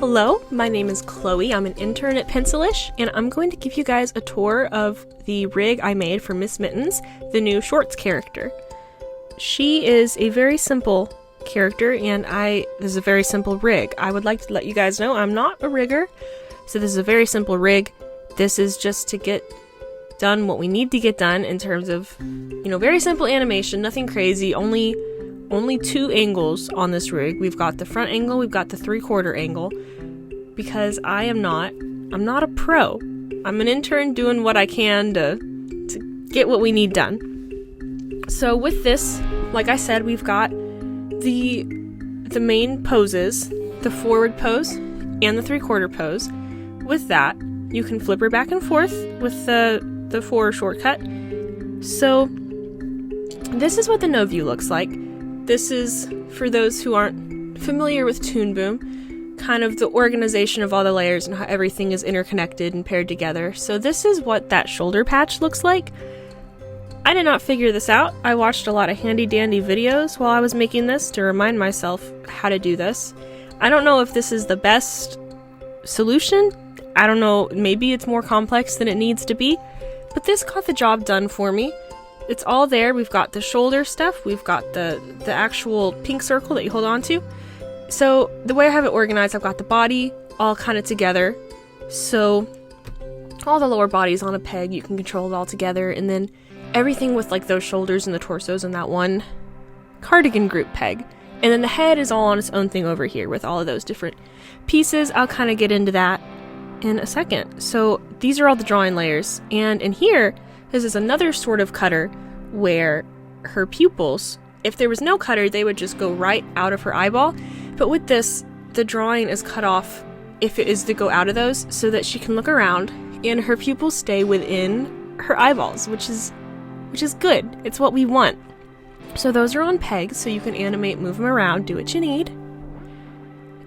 Hello, my name is Chloe. I'm an intern at Pencilish, and I'm going to give you guys a tour of the rig I made for Miss Mittens, the new Shorts character. She is a very simple character, and this is a very simple rig. I would like to let you guys know I'm not a rigger, so this is a very simple rig. This is just to get done what we need to get done in terms of, very simple animation, nothing crazy, only two angles on this rig. We've got the front angle, we've got the 3/4 angle, because I'm not a pro. I'm an intern doing what I can to get what we need done. So with this, like I said, we've got the main poses, the forward pose and the 3/4 pose. With that, you can flip her back and forth with the forward shortcut. So this is what the no view looks like. This is, for those who aren't familiar with Toon Boom, kind of the organization of all the layers and how everything is interconnected and paired together. So this is what that shoulder patch looks like. I did not figure this out. I watched a lot of handy-dandy videos while I was making this to remind myself how to do this. I don't know if this is the best solution. I don't know, maybe it's more complex than it needs to be, but this got the job done for me. It's all there. We've got the shoulder stuff, we've got the actual pink circle that you hold on to. So the way I have it organized, I've got the body all kind of together. So all the lower body's on a peg, you can control it all together, and then everything with like those shoulders and the torsos and that one cardigan group peg. And then the head is all on its own thing over here with all of those different pieces. I'll kind of get into that in a second. So these are all the drawing layers, and in here, this is another sort of cutter where her pupils, if there was no cutter, they would just go right out of her eyeball. But with this, the drawing is cut off if it is to go out of those, so that she can look around and her pupils stay within her eyeballs, which is good. It's what we want. So those are on pegs, so you can animate, move them around, do what you need.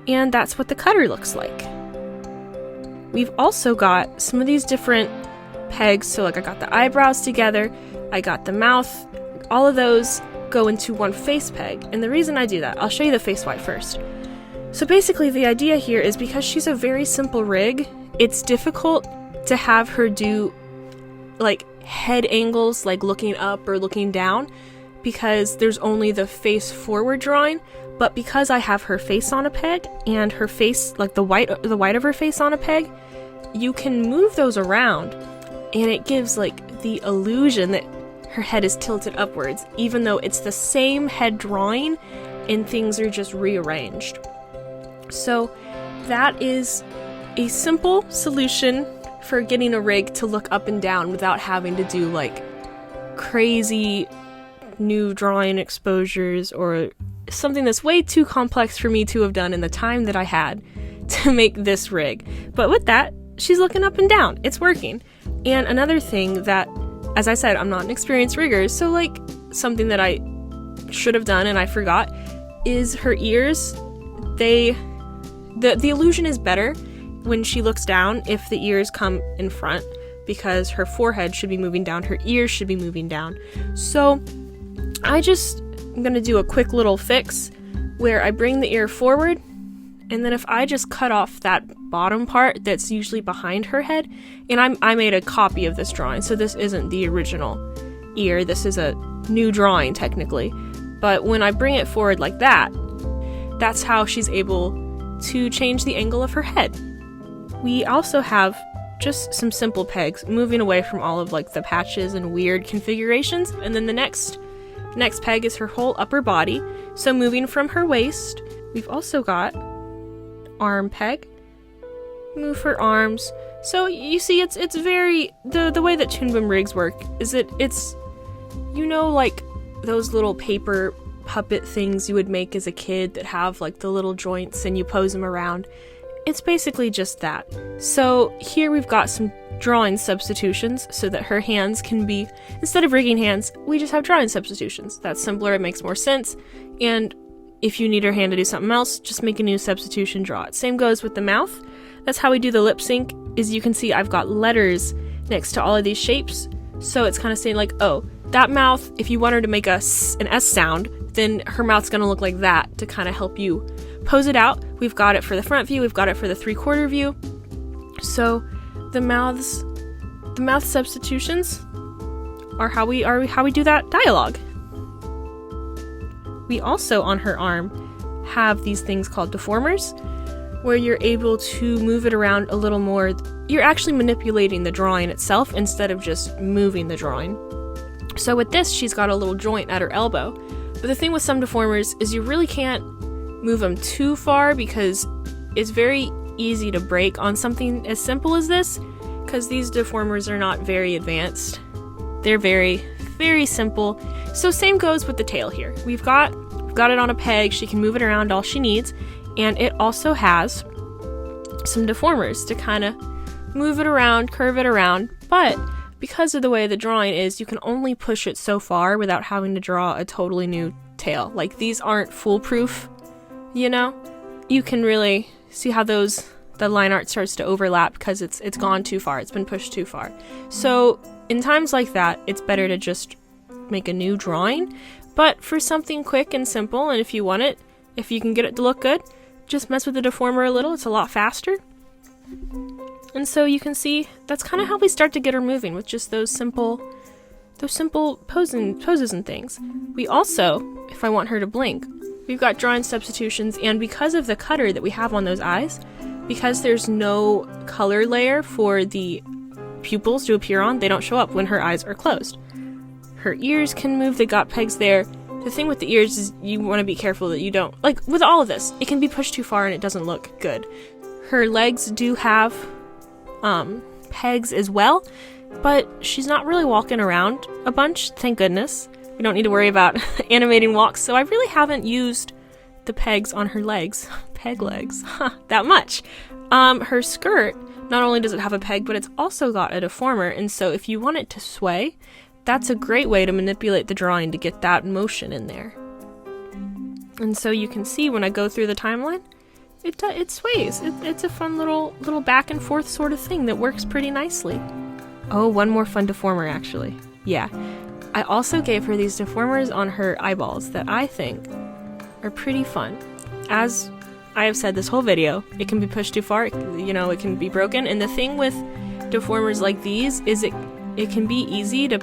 And that's what the cutter looks like. We've also got some of these different pegs, so like I got the eyebrows together, I got the mouth, all of those go into one face peg. And the reason I do that, I'll show you the face wipe first. So basically the idea here is because she's a very simple rig, it's difficult to have her do like head angles, like looking up or looking down, because there's only the face forward drawing. But because I have her face on a peg and her face, like the white of her face on a peg, you can move those around, and it gives like the illusion that her head is tilted upwards, even though it's the same head drawing and things are just rearranged. So that is a simple solution for getting a rig to look up and down without having to do like crazy new drawing exposures or something that's way too complex for me to have done in the time that I had to make this rig. But with that, she's looking up and down. It's working. And another thing that, as I said, I'm not an experienced rigger, so like something that I should have done and I forgot is her ears. The illusion is better when she looks down if the ears come in front, because her forehead should be moving down, her ears should be moving down. So I'm gonna do a quick little fix where I bring the ear forward, and then if I just cut off that bottom part that's usually behind her head, and I made a copy of this drawing, so this isn't the original ear, this is a new drawing technically, but when I bring it forward like that, that's how she's able to change the angle of her head. We also have just some simple pegs, moving away from all of like the patches and weird configurations, and then the next peg is her whole upper body, so moving from her waist. We've also got arm peg, move her arms. So you see, it's very, the way that Toon Boom rigs work is it's like those little paper puppet things you would make as a kid that have like the little joints and you pose them around. It's basically just that. So here we've got some drawing substitutions so that her hands can be, instead of rigging hands, we just have drawing substitutions. That's simpler, it makes more sense, and if you need her hand to do something else, just make a new substitution, draw it. Same goes with the mouth. That's how we do the lip sync, is you can see I've got letters next to all of these shapes, so it's kind of saying like, oh, that mouth, if you want her to make an S sound, then her mouth's gonna look like that to kind of help you pose it out. We've got it for the front view, we've got it for the 3/4 view. So the mouth substitutions are how we do that dialogue. We also, on her arm, have these things called deformers, where you're able to move it around a little more. You're actually manipulating the drawing itself instead of just moving the drawing. So with this, she's got a little joint at her elbow. But the thing with some deformers is you really can't move them too far because it's very easy to break on something as simple as this, because these deformers are not very advanced. They're very, very simple. So same goes with the tail here. We've got it on a peg. She can move it around all she needs. And it also has some deformers to kind of move it around, curve it around. But because of the way the drawing is, you can only push it so far without having to draw a totally new tail. Like, these aren't foolproof, you know? You can really see how the line art starts to overlap because it's gone too far. It's been pushed too far. So in times like that, it's better to just make a new drawing. But for something quick and simple, and if you want it, if you can get it to look good, just mess with the deformer a little. It's a lot faster. And so you can see that's kind of how we start to get her moving, with just those simple poses and things. We also, if I want her to blink, we've got drawing substitutions, and because of the cutter that we have on those eyes, because there's no color layer for the pupils to appear on, they don't show up when her eyes are closed. Her ears can move, they got pegs there. The thing with the ears is you want to be careful that you don't, like with all of this, it can be pushed too far and it doesn't look good. Her legs do have pegs as well, but she's not really walking around a bunch, thank goodness. We don't need to worry about animating walks, so I really haven't used the pegs on her legs, peg legs, that much. Her skirt, not only does it have a peg, but it's also got a deformer, and so if you want it to sway, that's a great way to manipulate the drawing to get that motion in there. And so you can see when I go through the timeline, it sways. It's a fun little back and forth sort of thing that works pretty nicely. Oh, one more fun deformer actually. Yeah. I also gave her these deformers on her eyeballs that I think are pretty fun. As I have said this whole video, it can be pushed too far, you know, it can be broken. And the thing with deformers like these is it can be easy to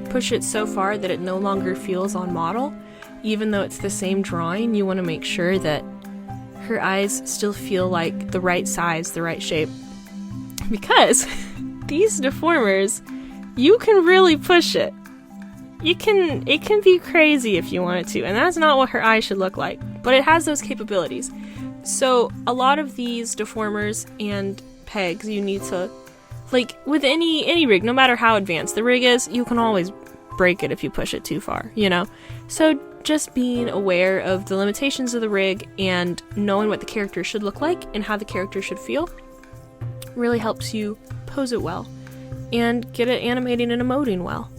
push it so far that it no longer feels on model. Even though it's the same drawing, you want to make sure that her eyes still feel like the right size, the right shape. Because these deformers, you can really push it. It can be crazy if you want it to, and that's not what her eyes should look like, but it has those capabilities. So a lot of these deformers and pegs, you need to, like with any rig, no matter how advanced the rig is, you can always break it if you push it too far, you know? So just being aware of the limitations of the rig and knowing what the character should look like and how the character should feel really helps you pose it well and get it animating and emoting well.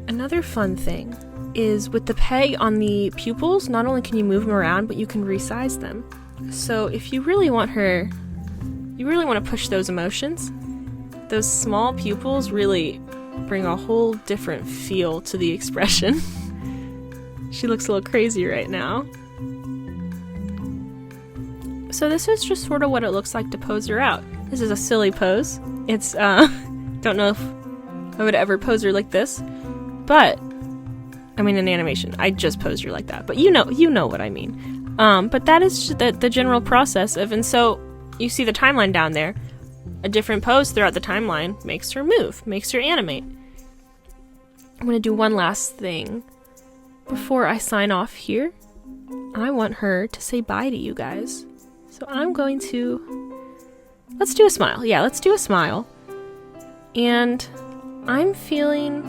Another fun thing is with the peg on the pupils, not only can you move them around, but you can resize them. So if you really want to push those emotions, those small pupils really bring a whole different feel to the expression. She looks a little crazy right now. So this is just sort of what it looks like to pose her out. This is a silly pose. It's, don't know if I would ever pose her like this, but, I mean in animation, I just posed her like that, but you know what I mean. But that is the general process of, and so you see the timeline down there. A different pose throughout the timeline makes her move, makes her animate. I'm gonna do one last thing before I sign off here. I want her to say bye to you guys. So I'm going to, let's do a smile. Yeah, let's do a smile. And I'm feeling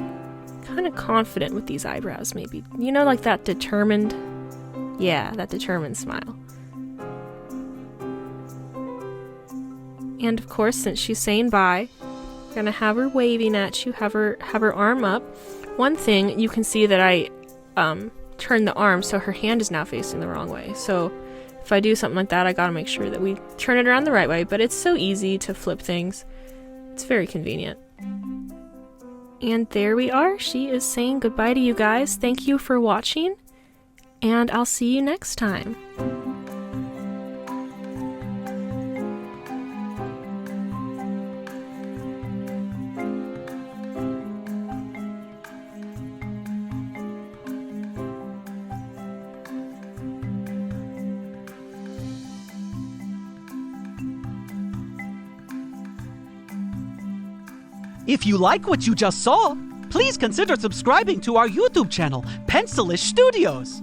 kind of confident with these eyebrows, maybe. You know, like that determined, yeah, that determined smile. And of course, since she's saying bye, I'm gonna have her waving at you, have her arm up. One thing, you can see that I turned the arm so her hand is now facing the wrong way. So if I do something like that, I gotta make sure that we turn it around the right way, but it's so easy to flip things. It's very convenient. And there we are. She is saying goodbye to you guys. Thank you for watching, and I'll see you next time. If you like what you just saw, please consider subscribing to our YouTube channel, Pencilish Studios.